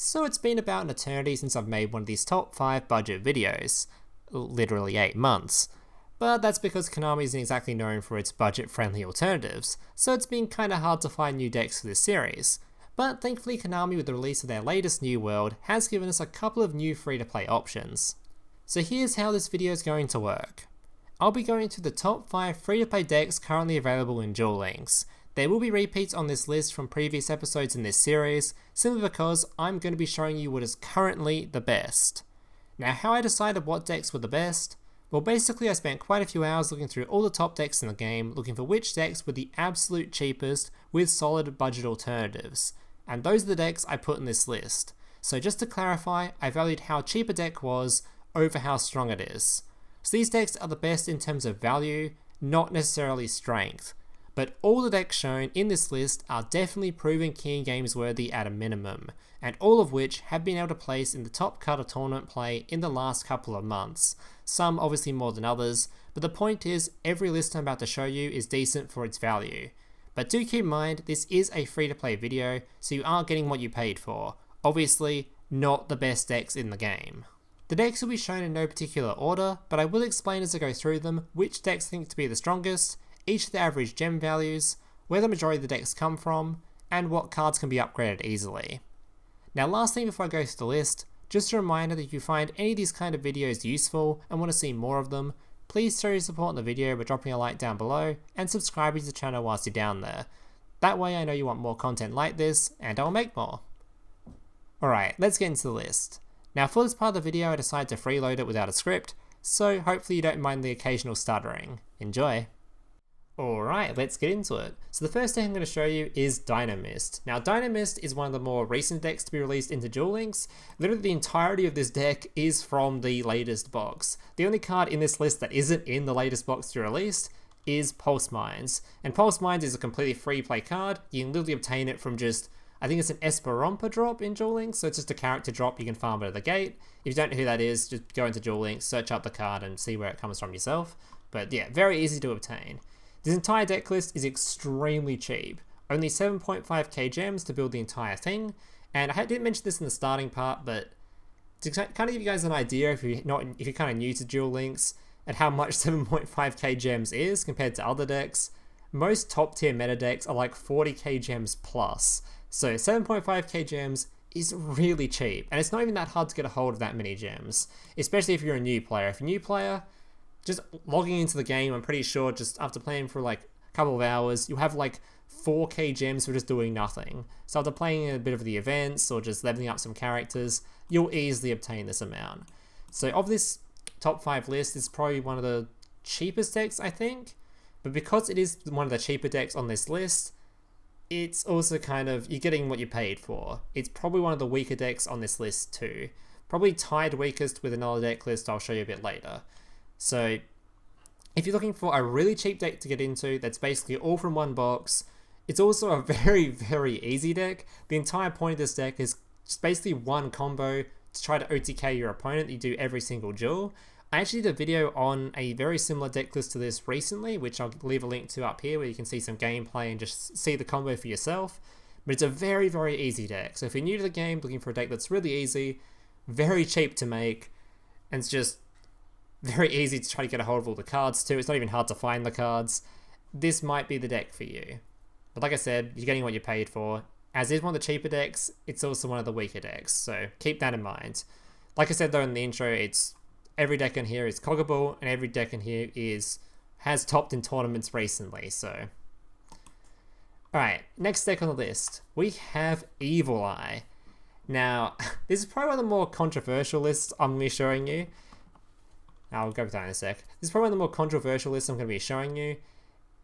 So it's been about an eternity since I've made one of these top 5 budget videos. Literally 8 months. But that's because Konami isn't exactly known for its budget-friendly alternatives, so it's been kinda hard to find new decks for this series. But thankfully Konami, with the release of their latest New World, has given us a couple of new free-to-play options. So here's how this video is going to work. I'll be going through the top 5 free-to-play decks currently available in Duel Links. There will be repeats on this list from previous episodes in this series, simply because I'm going to be showing you what is currently the best. Now, how I decided what decks were the best? Well, basically I spent quite a few hours looking through all the top decks in the game, looking for which decks were the absolute cheapest with solid budget alternatives. And those are the decks I put in this list. So just to clarify, I valued how cheap a deck was over how strong it is. So these decks are the best in terms of value, not necessarily strength. But all the decks shown in this list are definitely proven King Games worthy at a minimum, and all of which have been able to place in the top cut of tournament play in the last couple of months. Some obviously more than others, but the point is every list I'm about to show you is decent for its value. But do keep in mind this is a free to play video, so you are getting what you paid for. Obviously not the best decks in the game. The decks will be shown in no particular order, but I will explain as I go through them which decks I think to be the strongest, each of the average gem values, where the majority of the decks come from, and what cards can be upgraded easily. Now last thing before I go through the list, just a reminder that if you find any of these kind of videos useful and want to see more of them, please show your support in the video by dropping a like down below and subscribing to the channel whilst you're down there. That way I know you want more content like this, and I'll make more. Alright, let's get into the list. Now for this part of the video I decided to freeload it without a script, so hopefully you don't mind the occasional stuttering. Enjoy! Alright, let's get into it. So the first deck I'm going to show you is Dynamist. Now Dynamist is one of the more recent decks to be released into Duel Links. Literally the entirety of this deck is from the latest box. The only card in this list that isn't in the latest box to be released is Pulse Mines. And Pulse Mines is a completely free play card. You can literally obtain it from just, I think it's an Esperampa drop in Duel Links, so it's just a character drop you can farm it at the gate. If you don't know who that is, just go into Duel Links, search up the card and see where it comes from yourself. But yeah, very easy to obtain. This entire deck list is extremely cheap, only 7.5k gems to build the entire thing, and I didn't mention this in the starting part, but to kind of give you guys an idea if you're kind of new to Duel Links and how much 7.5k gems is compared to other decks, most top tier meta decks are like 40k gems plus, so 7.5k gems is really cheap, and it's not even that hard to get a hold of that many gems, especially if you're a new player. If you're a new player, just logging into the game, I'm pretty sure just after playing for like a couple of hours, you have like 4k gems for just doing nothing. So after playing a bit of the events or just leveling up some characters, you'll easily obtain this amount. So of this top 5 list, it's probably one of the cheapest decks, I think. But because it is one of the cheaper decks on this list, it's also kind of, you're getting what you paid for. It's probably one of the weaker decks on this list too. Probably tied weakest with another deck list I'll show you a bit later. So if you're looking for a really cheap deck to get into that's basically all from one box, it's also a very, very easy deck. The entire point of this deck is just basically one combo to try to OTK your opponent that you do every single duel. I actually did a video on a very similar deck list to this recently, which I'll leave a link to up here where you can see some gameplay and just see the combo for yourself. But it's a very, very easy deck. So if you're new to the game, looking for a deck that's really easy, very cheap to make, and it's just very easy to try to get a hold of all the cards too. It's not even hard to find the cards. This might be the deck for you. But like I said, you're getting what you paid for. As is one of the cheaper decks, it's also one of the weaker decks, so keep that in mind. Like I said though in the intro, it's every deck in here is coggable, and every deck in here has topped in tournaments recently, so. Alright, next deck on the list, we have Evil Eye. Now, this is probably one of the more controversial lists I'm going to be showing you. I'll go with that in a sec. This is probably one of the more controversial lists I'm going to be showing you,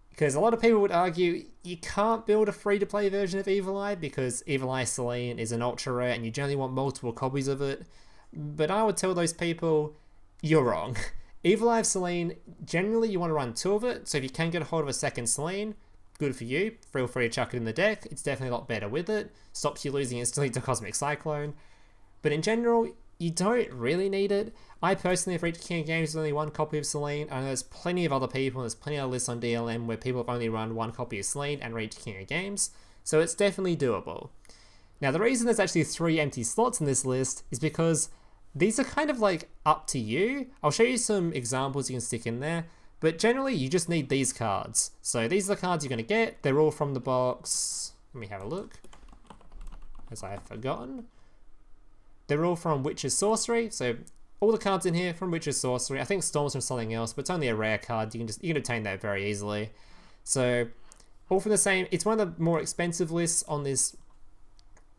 because a lot of people would argue you can't build a free-to-play version of Evil Eye because Evil Eye Selene is an ultra rare and you generally want multiple copies of it. But I would tell those people, you're wrong. Evil Eye of Selene, generally you want to run 2 of it, so if you can get a hold of a second Selene, good for you. Feel free to chuck it in the deck. It's definitely a lot better with it. Stops you losing instantly to Cosmic Cyclone. But in general, you don't really need it. I personally have reached King of Games with only 1 copy of Selene. I know there's plenty of other people, there's plenty of lists on DLM where people have only run 1 copy of Selene and reached King of Games, so it's definitely doable. Now the reason there's actually 3 empty slots in this list is because these are kind of like up to you. I'll show you some examples you can stick in there, but generally you just need these cards. So these are the cards you're going to get. They're all from the box. Let me have a look, as I have forgotten. They're all from Witch's Sorcery, so all the cards in here from Witch's Sorcery. I think Storm's from something else, but it's only a rare card. You can obtain that very easily. So all from the same. It's one of the more expensive lists on this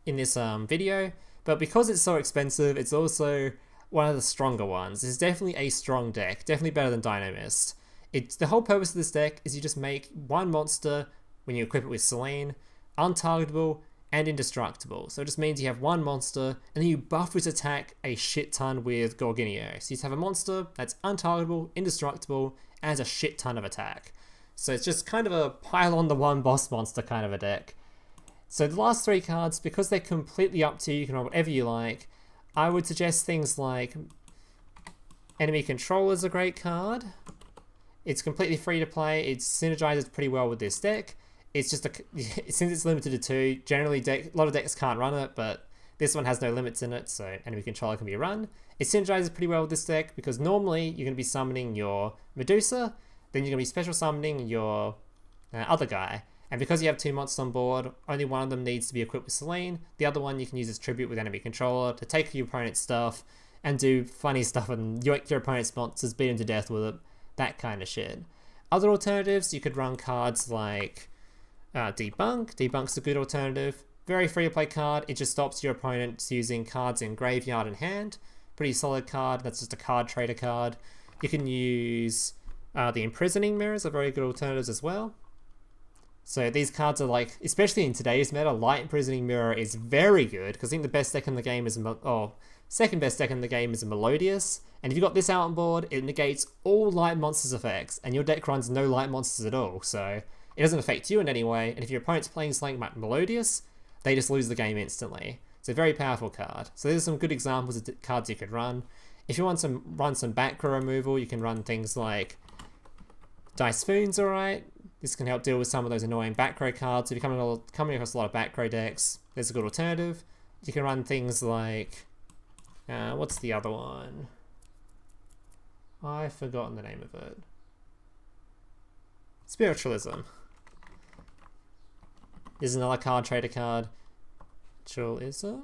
video, but because it's so expensive, it's also one of the stronger ones. It's definitely a strong deck, definitely better than Dynamist. It's the whole purpose of this deck is you just make one monster when you equip it with Selene, untargetable and indestructible. So it just means you have one monster and then you buff its attack a shit ton with Gorginio. So you just have a monster that's untargetable, indestructible, and has a shit ton of attack. So it's just kind of a pile on the one boss monster kind of a deck. So the last 3 cards, because they're completely up to you, you can roll whatever you like, I would suggest things like Enemy Control is a great card. It's completely free to play. It synergizes pretty well with this deck. It's just since it's limited to 2, generally a lot of decks can't run it, but this one has no limits in it, so Enemy Controller can be run. It synergizes pretty well with this deck because normally you're going to be summoning your Medusa, then you're going to be special summoning your other guy. And because you have 2 monsters on board, only one of them needs to be equipped with Selene. The other one you can use as tribute with Enemy Controller to take your opponent's stuff and do funny stuff and yoink your opponent's monsters, beat them to death with it, that kind of shit. Other alternatives, you could run cards like Debunk. Debunk's a good alternative. Very free to play card. It just stops your opponents using cards in graveyard and hand. Pretty solid card. That's just a card trader card. You can use the Imprisoning Mirrors are very good alternatives as well. So these cards are like, especially in today's meta, Light Imprisoning Mirror is very good because I think the best deck in the game is, second best deck in the game is Melodious. And if you've got this out on board, it negates all light monsters effects and your deck runs no light monsters at all. So it doesn't affect you in any way. And if your opponent's playing something like Melodious, they just lose the game instantly. It's a very powerful card. So there's some good examples of cards you could run. If you want to run some back row removal, you can run things like Dice Spoon's alright. This can help deal with some of those annoying back row cards. If you're coming across a lot of back row decks, there's a good alternative. You can run things like, what's the other one? I've forgotten the name of it. Spiritualism. This is another card trader card. Spiritualism?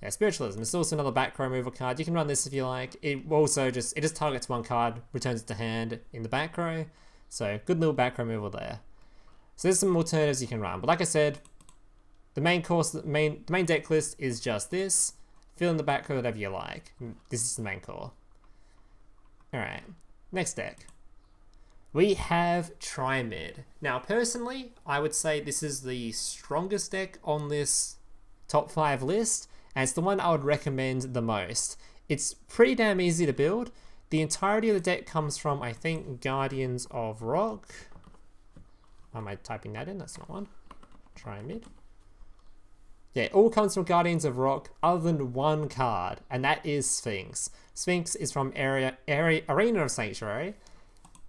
Yeah, Spiritualism. It's also another back row removal card. You can run this if you like. It just targets one card, returns it to hand in the back row. So good little back row removal there. So there's some alternatives you can run. But like I said, the main deck list is just this. Fill in the back row whatever you like. This is the main core. Alright, next deck. We have Triamid. Now personally, I would say this is the strongest deck on this top 5 list, and it's the one I would recommend the most. It's pretty damn easy to build. The entirety of the deck comes from, I think, Guardians of Rock. Am I typing that in? That's not one. Triamid. Yeah, it all comes from Guardians of Rock other than one card, and that is Sphinx. Sphinx is from Arena of Sanctuary,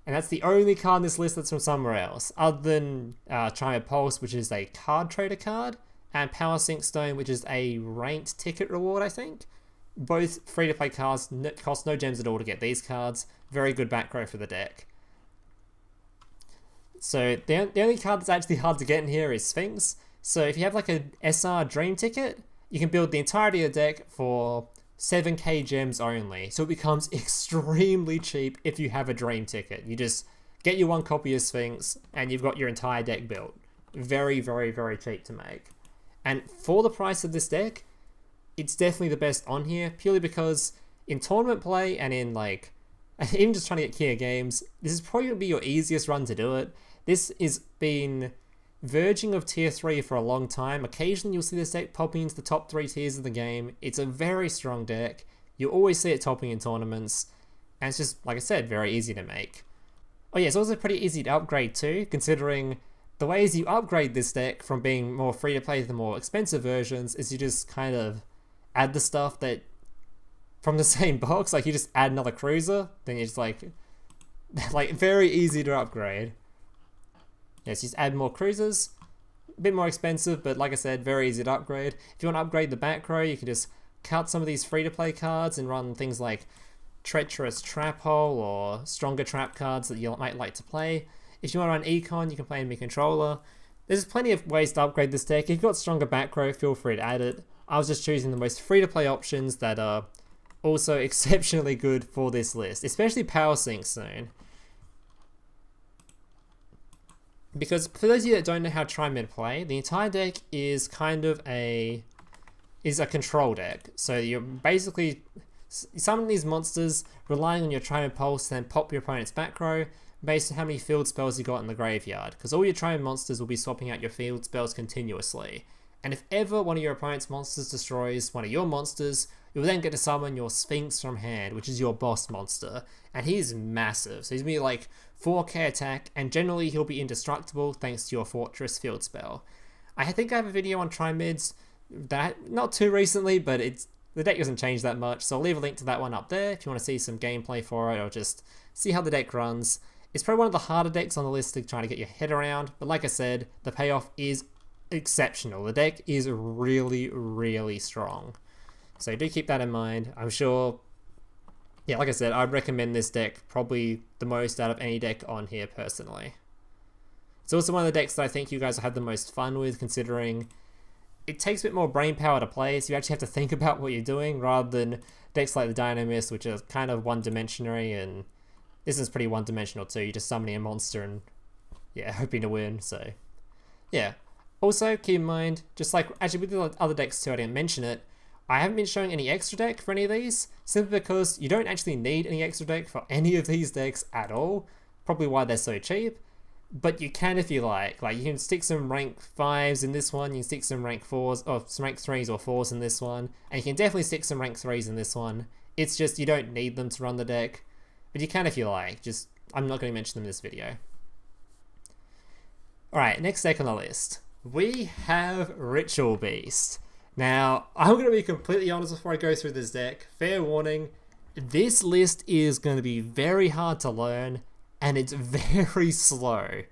and that's the only card in this list that's from somewhere else, other than Triamid Pulse, which is a card trader card, and Powersink Stone, which is a ranked ticket reward, I think. Both free-to-play cards, cost no gems at all to get these cards. Very good back row for the deck. So the only card that's actually hard to get in here is Sphinx. So if you have like a SR Dream ticket, you can build the entirety of the deck for 7k gems only. So it becomes extremely cheap if you have a Dream ticket. You just get your one copy of Sphinx and you've got your entire deck built. Very, very, very cheap to make. And for the price of this deck, it's definitely the best on here, purely because in tournament play and in like, even just trying to get clear games, this is probably going to be your easiest run to do it. This has been verging of tier 3 for a long time. Occasionally you'll see this deck popping into the top 3 tiers of the game. It's a very strong deck. You always see it topping in tournaments. And it's just, like I said, very easy to make. Oh yeah, it's also pretty easy to upgrade too, considering the ways you upgrade this deck from being more free to play to the more expensive versions is you just kind of add the stuff that from the same box. Like you just add another cruiser, then you're just like very easy to upgrade. Yes, you just add more cruisers, a bit more expensive, but like I said, very easy to upgrade. If you want to upgrade the back row, you can just cut some of these free-to-play cards and run things like Treacherous Trap Hole or stronger trap cards that you might like to play. If you want to run Econ, you can play in mid-controller. There's plenty of ways to upgrade this deck. If you've got stronger back row, feel free to add it. I was just choosing the most free-to-play options that are also exceptionally good for this list, especially Powersink Stone. Because for those of you that don't know how Trimid play, the entire deck is kind of a control deck. So you're basically summon these monsters, relying on your Triamid Pulse, then pop your opponent's back row based on how many field spells you got in the graveyard. Because all your Triamid monsters will be swapping out your field spells continuously. And if ever one of your opponent's monsters destroys one of your monsters, you'll then get to summon your Sphinx from hand, which is your boss monster. And he's massive, so he's gonna be like 4k attack, and generally he'll be indestructible thanks to your Fortress field spell. I think I have a video on Trimids, that not too recently, but the deck doesn't change that much, so I'll leave a link to that one up there if you want to see some gameplay for it, or just see how the deck runs. It's probably one of the harder decks on the list to try to get your head around, but like I said, the payoff is exceptional. The deck is really, really strong. So do keep that in mind. I'm sure, yeah, like I said, I'd recommend this deck probably the most out of any deck on here personally. It's also one of the decks that I think you guys will have the most fun with, considering it takes a bit more brain power to play, so you actually have to think about what you're doing rather than decks like the Dynamist, which are kind of one-dimensionary, and this is pretty one-dimensional too. You're just summoning a monster and, yeah, hoping to win, so yeah. Also, keep in mind, just like, actually with the other decks too, I didn't mention it, I haven't been showing any extra deck for any of these, simply because you don't actually need any extra deck for any of these decks at all, probably why they're so cheap, but you can if you like. Like, you can stick some rank 5s in this one, you can stick some rank 4s, or some rank 3s or 4s in this one, and you can definitely stick some rank 3s in this one. It's just, you don't need them to run the deck, but you can if you like, just, I'm not going to mention them in this video. Alright, next deck on the list. We have Ritual Beast. Now, I'm going to be completely honest before I go through this deck. Fair warning, this list is going to be very hard to learn, and it's very slow.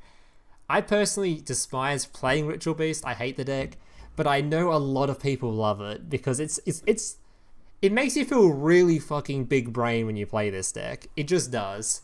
I personally despise playing Ritual Beast. I hate the deck, but I know a lot of people love it because it makes you feel really fucking big brain when you play this deck. It just does.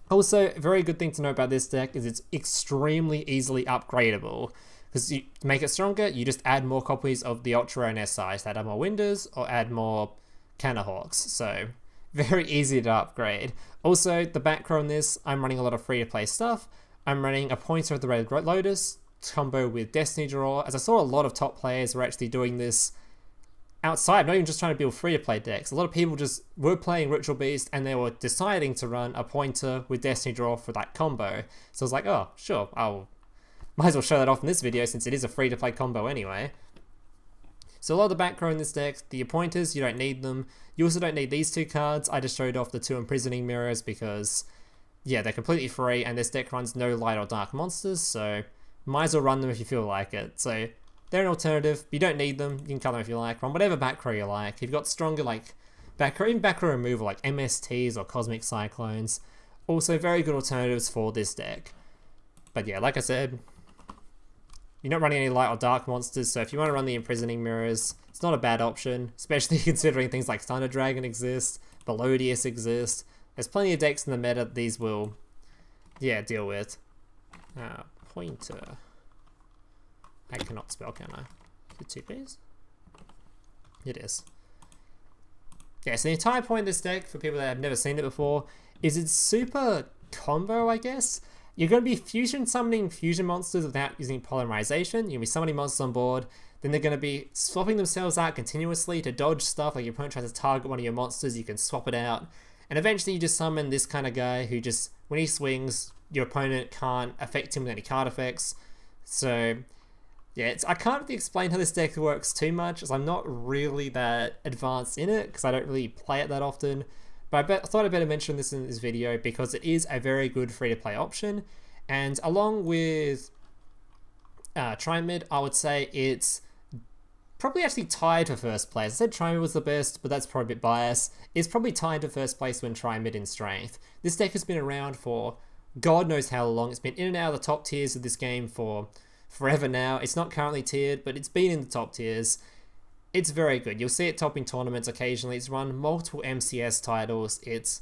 Also, a very good thing to know about this deck is it's extremely easily upgradable. Because you make it stronger, you just add more copies of the Ultra Rare SIs that add more Windas or add more Cannahawks. So, very easy to upgrade. Also, the back row on this, I'm running a lot of free-to-play stuff. I'm running a Pointer of the Red Lotus combo with Destiny Draw, as I saw a lot of top players were actually doing this outside, not even just trying to build free-to-play decks. A lot of people just were playing Ritual Beast and they were deciding to run a Pointer with Destiny Draw for that combo. So I was like, oh, sure, might as well show that off in this video since it is a free-to-play combo anyway. So a lot of the back row in this deck, the pointers, you don't need them. You also don't need these two cards. I just showed off the two Imprisoning Mirrors because, yeah, they're completely free and this deck runs no light or dark monsters, so might as well run them if you feel like it. So they're an alternative. You don't need them. You can cut them if you like. Run whatever back row you like. If you've got stronger like back row, even back row removal like MSTs or Cosmic Cyclones, also very good alternatives for this deck. But yeah, like I said, you're not running any light or dark monsters, so if you want to run the Imprisoning Mirrors, it's not a bad option, especially considering things like Thunder Dragon exist, Belodius exist. There's plenty of decks in the meta that these will, yeah, deal with. Pointer. I cannot spell, can I? Is it 2Ps? It is. Yeah, so the entire point of this deck, for people that have never seen it before, is it's super combo, I guess. You're going to be fusion summoning fusion monsters without using polymerization. You're going to be summoning monsters on board. Then they're going to be swapping themselves out continuously to dodge stuff. Like your opponent tries to target one of your monsters, you can swap it out. And eventually you just summon this kind of guy who just, when he swings, your opponent can't affect him with any card effects. So, yeah, I can't really explain how this deck works too much, as I'm not really that advanced in it, because I don't really play it that often. But I thought I'd better mention this in this video because it is a very good free-to-play option. And along with Trimid, I would say it's probably actually tied for first place. I said Trimid was the best, but that's probably a bit biased. It's probably tied to first place when Trimid in strength. This deck has been around for God knows how long. It's been in and out of the top tiers of this game for forever now. It's not currently tiered, but it's been in the top tiers. It's very good. You'll see it topping tournaments occasionally. It's run multiple MCS titles. It's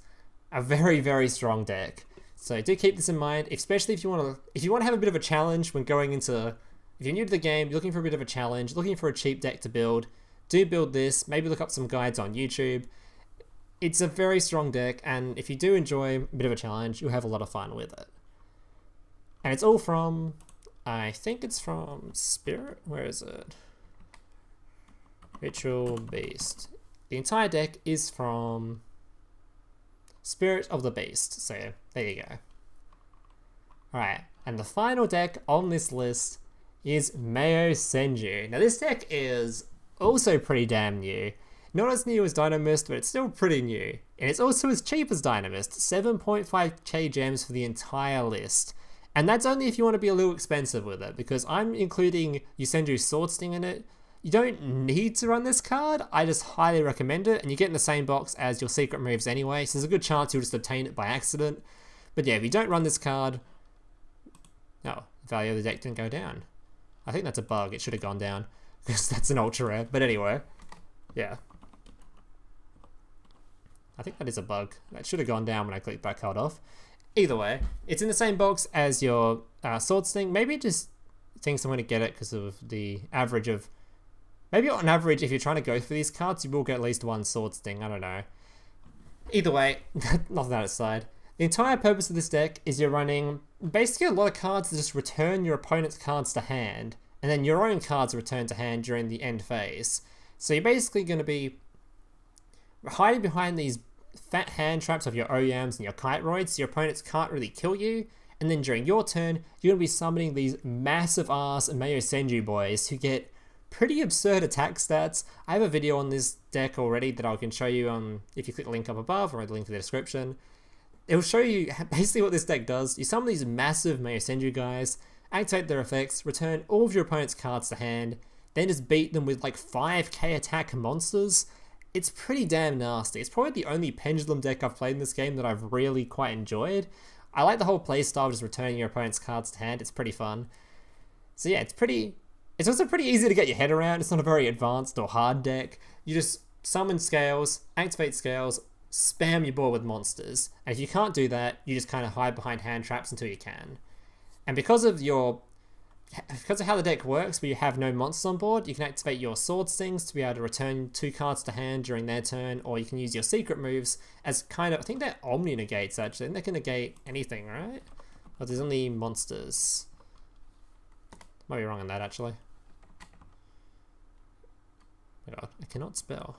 a very, very strong deck. So do keep this in mind, especially if you want to have a bit of a challenge when going into, if you're new to the game, you're looking for a bit of a challenge, looking for a cheap deck to build, do build this. Maybe look up some guides on YouTube. It's a very strong deck, and if you do enjoy a bit of a challenge, you'll have a lot of fun with it. And it's all from, I think it's from Spirit. Where is it? Ritual Beast. The entire deck is from Spirit of the Beast. So there you go. Alright, and the final deck on this list is Mayosenju. Now this deck is also pretty damn new. Not as new as Dynamist, but it's still pretty new. And it's also as cheap as Dynamist, 7.5k gems for the entire list. And that's only if you want to be a little expensive with it, because I'm including Yosenju Sword Sting in it. You don't need to run this card, I just highly recommend it, and you get in the same box as your secret moves anyway, so there's a good chance you'll just obtain it by accident. But yeah, if you don't run this card... Oh, the value of the deck didn't go down. I think that's a bug, it should have gone down, because that's an ultra rare, but anyway, yeah. I think that is a bug. That should have gone down when I clicked that card off. Either way, it's in the same box as your Sword Sting. Maybe it just thinks I'm going to get it because of the average of... Maybe on average, if you're trying to go for these cards, you will get at least one Sword Sting. I don't know. Either way, nothing that aside. The entire purpose of this deck is you're running basically a lot of cards that just return your opponent's cards to hand, and then your own cards return to hand during the end phase. So you're basically going to be hiding behind these fat hand traps of your Oyams and your Kiteroids, so your opponents can't really kill you, and then during your turn, you're going to be summoning these massive ass Mayosenju boys who get pretty absurd attack stats. I have a video on this deck already that I can show you if you click the link up above or the link in the description. It will show you basically what this deck does. You summon these massive Mayosenju guys, activate their effects, return all of your opponent's cards to hand, then just beat them with like 5k attack monsters. It's pretty damn nasty. It's probably the only pendulum deck I've played in this game that I've really quite enjoyed. I like the whole playstyle of just returning your opponent's cards to hand. It's pretty fun. So yeah, it's also pretty easy to get your head around. It's not a very advanced or hard deck. You just summon scales, activate scales, spam your board with monsters. And if you can't do that, you just kind of hide behind hand traps until you can. And because of how the deck works, where you have no monsters on board, you can activate your Sword Stings to be able to return 2 cards to hand during their turn, or you can use your secret moves as kind of, I think they're Omni negates actually, and they can negate anything, right? But there's only monsters. Might be wrong on that actually. God, I cannot spell.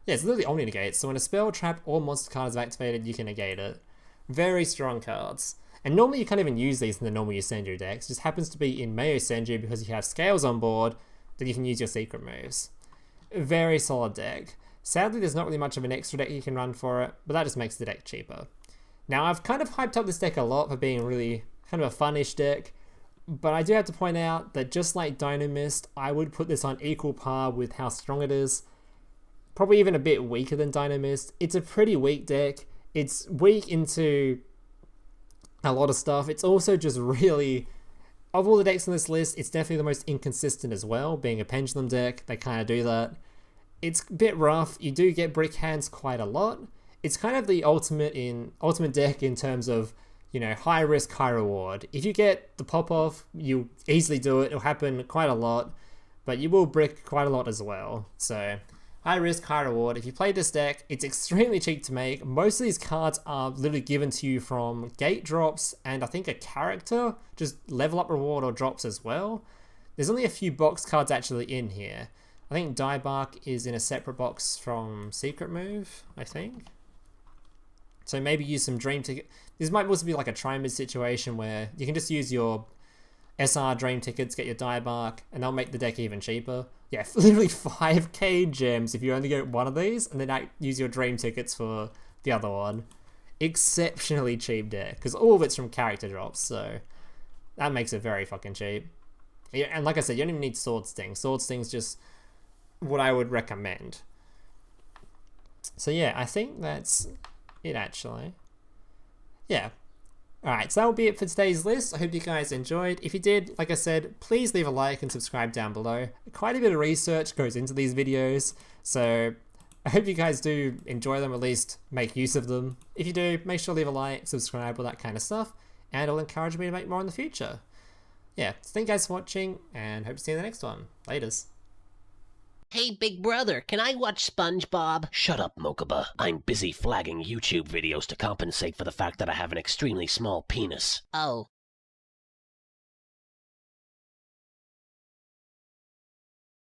Yeah, it's literally Omni negates, so when a spell, trap, or monster card is activated, you can negate it. Very strong cards. And normally you can't even use these in the normal Yosenju decks. It just happens to be in Mayosenju because you have scales on board, then you can use your secret moves. Very solid deck. Sadly, there's not really much of an extra deck you can run for it, but that just makes the deck cheaper. Now, I've kind of hyped up this deck a lot for being really kind of a funish deck, but I do have to point out that just like Dynamist, I would put this on equal par with how strong it is. Probably even a bit weaker than Dynamist. It's a pretty weak deck. It's weak into a lot of stuff. It's also just really, of all the decks on this list, it's definitely the most inconsistent as well. Being a pendulum deck, they kind of do that. It's a bit rough. You do get brick hands quite a lot. It's kind of the ultimate deck in terms of, you know, high risk, high reward. If you get the pop off, you easily do it. It'll happen quite a lot, but you will brick quite a lot as well. So high risk, high reward. If you play this deck, it's extremely cheap to make. Most of these cards are literally given to you from gate drops and I think a character, just level up reward or drops as well. There's only a few box cards actually in here. I think Daibak is in a separate box from Secret Move, I think. So maybe use some Dream Ticket. This might also be like a Trimid situation where you can just use your SR Dream Tickets, get your Daibak, and they'll make the deck even cheaper. Yeah, literally 5k gems if you only get one of these, and then use your Dream Tickets for the other one. Exceptionally cheap deck, because all of it's from character drops, so that makes it very fucking cheap. Yeah, and like I said, you don't even need Sword Sting. Sword Sting's just what I would recommend. So yeah, I think that's it actually. Yeah. Alright, so that will be it for today's list. I hope you guys enjoyed. If you did, like I said, please leave a like and subscribe down below. Quite a bit of research goes into these videos, so I hope you guys do enjoy them, at least make use of them. If you do, make sure to leave a like, subscribe, all that kind of stuff, and it'll encourage me to make more in the future. Yeah, so thank you guys for watching, and hope to see you in the next one. Laters. Hey, big brother, can I watch SpongeBob? Shut up, Mokuba. I'm busy flagging YouTube videos to compensate for the fact that I have an extremely small penis. Oh.